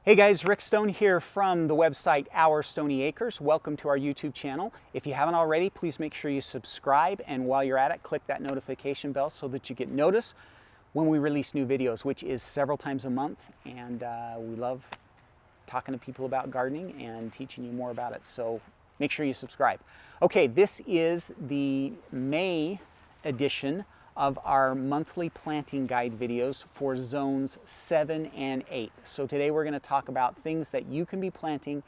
Hey guys, Rick Stone here from the website Our Stony Acres. Welcome to our YouTube channel. If you haven't already, please make sure you subscribe, and while you're at it, click that notification bell so that you get notice when we release new videos, which is several times a month, and we love talking to people about gardening and teaching you more about it, so make sure you subscribe. Okay, this is the May edition of our monthly planting guide videos for zones 7 and 8. So today we're going to talk about things that you can be planting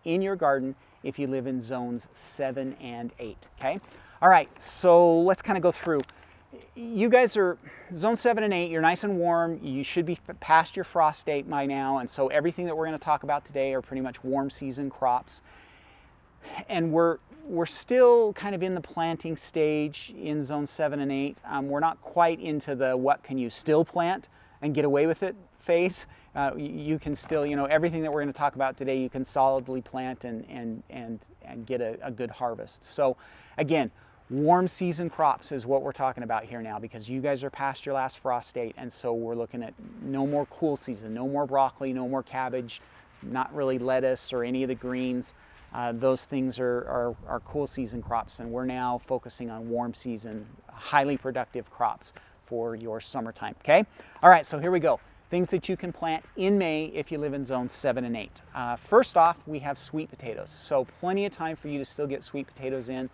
in your garden if you live in zones 7 and 8, okay? All right, so let's kind of go through. You guys are zone 7 and 8, you're nice and warm, you should be past your frost date by now, and so everything that we're going to talk about today are pretty much warm season crops. And we're still kind of in the planting stage in zone 7 and 8. We're not quite into the what can you still plant and get away with it phase. You can still, you know, everything that we're going to talk about today, you can solidly plant and get a good harvest. So again, warm season crops is what we're talking about here now, because you guys are past your last frost date, and so we're looking at no more cool season, no more broccoli, no more cabbage, not really lettuce or any of the greens. Those things are cool season crops, and we're now focusing on warm season, highly productive crops for your summertime, okay? All right, so here we go. Things that you can plant in May if you live in zones 7 and 8. First off, we have sweet potatoes. So plenty of time for you to still get sweet potatoes in.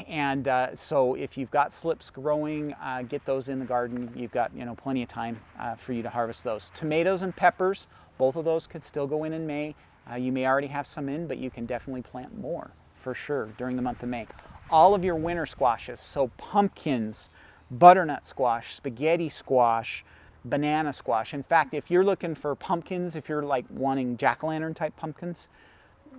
And so if you've got slips growing, get those in the garden. You've got, you know, plenty of time for you to harvest those. Tomatoes and peppers, both of those could still go in May. You may already have some in, but you can definitely plant more for sure during the month of May. All of your winter squashes, so pumpkins, butternut squash, spaghetti squash, banana squash. In fact, if you're looking for pumpkins, if you're like wanting jack-o'-lantern type pumpkins,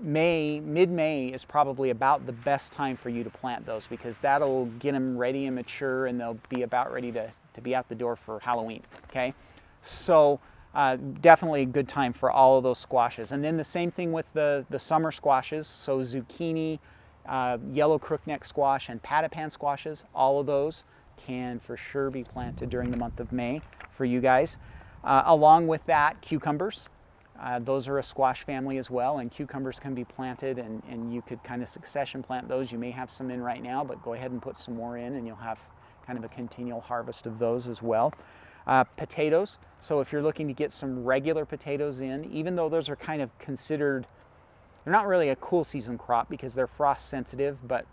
mid-May is probably about the best time for you to plant those, because that'll get them ready and mature, and they'll be about ready to be out the door for Halloween, okay? So definitely a good time for all of those squashes. And then the same thing with the summer squashes, so zucchini, yellow crookneck squash, and patapan squashes. All of those can for sure be planted during the month of May for you guys. Along with that, cucumbers. Those are a squash family as well, and cucumbers can be planted, and you could kind of succession plant those. You may have some in right now, but go ahead and put some more in, and you'll have kind of a continual harvest of those as well. Potatoes, so if you're looking to get some regular potatoes in, even though those are kind of considered, they're not really a cool season crop because they're frost sensitive, but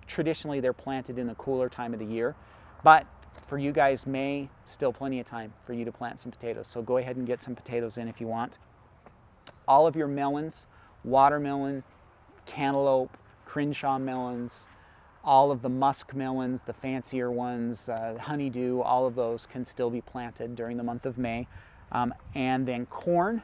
traditionally they're planted in the cooler time of the year. But for you guys, May, still plenty of time for you to plant some potatoes, so go ahead and get some potatoes in if you want. All of your melons, watermelon, cantaloupe, Crenshaw melons, all of the musk melons, the fancier ones, honeydew, all of those can still be planted during the month of May. And then corn,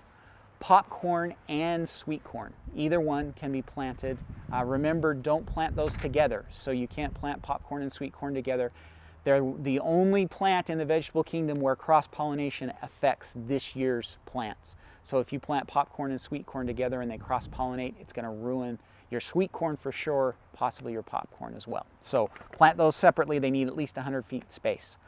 popcorn, and sweet corn. Either one can be planted. Remember, don't plant those together. So you can't plant popcorn and sweet corn together. They're the only plant in the vegetable kingdom where cross-pollination affects this year's plants. So if you plant popcorn and sweet corn together and they cross-pollinate, it's going to ruin your sweet corn for sure, possibly your popcorn as well. So plant those separately. They need at least 100 feet space.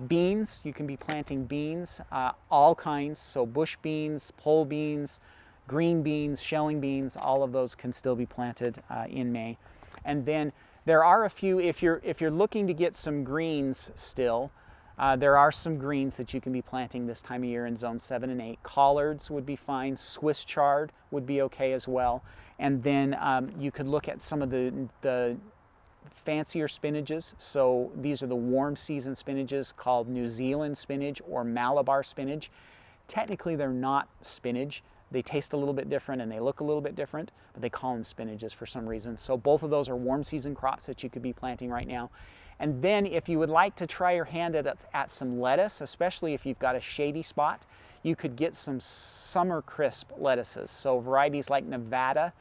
Beans, you can be planting beans, all kinds. So bush beans, pole beans, green beans, shelling beans, all of those can still be planted in May. And then there are a few, if you're looking to get some greens still, there are some greens that you can be planting this time of year in zone 7 and 8. Collards would be fine. Swiss chard would be okay as well. And then you could look at some of the fancier spinaches. So these are the warm season spinaches called New Zealand spinach or Malabar spinach. Technically, they're not spinach. They taste a little bit different and they look a little bit different, but they call them spinaches for some reason. So both of those are warm season crops that you could be planting right now. And then if you would like to try your hand at some lettuce, especially if you've got a shady spot, you could get some summer crisp lettuces. So varieties like Nevada,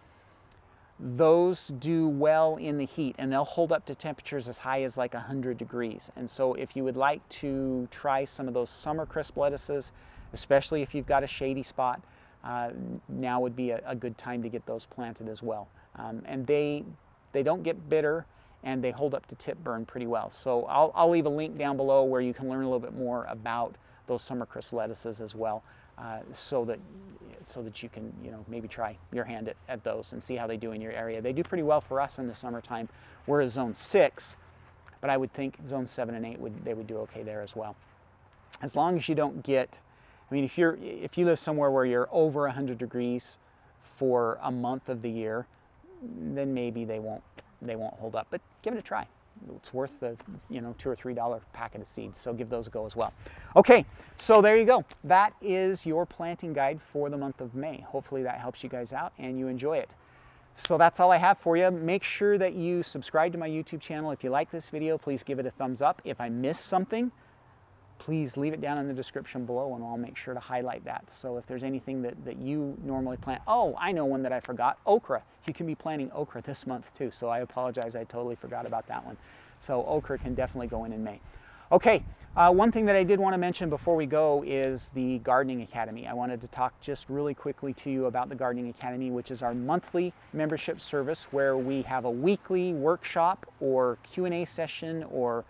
those do well in the heat, and they'll hold up to temperatures as high as like 100 degrees. And so if you would like to try some of those summer crisp lettuces, especially if you've got a shady spot, now would be a good time to get those planted as well. And they don't get bitter, and they hold up to tip burn pretty well. So I'll leave a link down below where you can learn a little bit more about those summer crisp lettuces as well. so that you can, you know, maybe try your hand at those and see how they do in your area. They do pretty well for us in the summertime. We're a zone 6, but I would think zone 7 and 8 would do okay there as well. As long as you don't get, I mean, if you live somewhere where you're over 100 degrees for a month of the year, then maybe they won't hold up. But give it a try. It's worth the, you know, $2 or $3 packet of seeds, so give those a go as well. Okay, so there you go. That is your planting guide for the month of May. Hopefully that helps you guys out and you enjoy it. So that's all I have for you. Make sure that you subscribe to my YouTube channel. If you like this video, please give it a thumbs up. If I missed something, please leave it down in the description below and I'll make sure to highlight that. So if there's anything that you normally plant, oh, I know one that I forgot, okra. You can be planting okra this month too, so I apologize, I totally forgot about that one. So okra can definitely go in May. Okay, one thing that I did want to mention before we go is the Gardening Academy. I wanted to talk just really quickly to you about the Gardening Academy, which is our monthly membership service where we have a weekly workshop or Q&A session or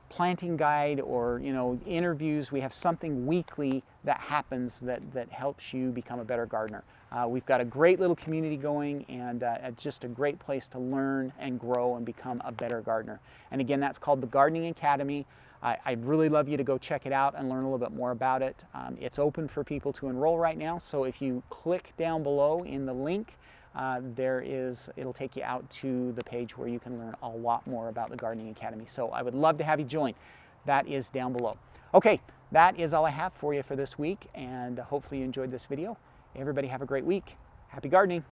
planting guide or, you know, interviews. We have something weekly that happens that helps you become a better gardener. We've got a great little community going and just a great place to learn and grow and become a better gardener. And again, that's called the Gardening Academy. I'd really love you to go check it out and learn a little bit more about it. It's open for people to enroll right now, so if you click down below in the link, it'll take you out to the page where you can learn a lot more about the Gardening Academy. So I would love to have you join. That is down below. Okay, that is all I have for you for this week, and hopefully you enjoyed this video. Everybody have a great week. Happy gardening.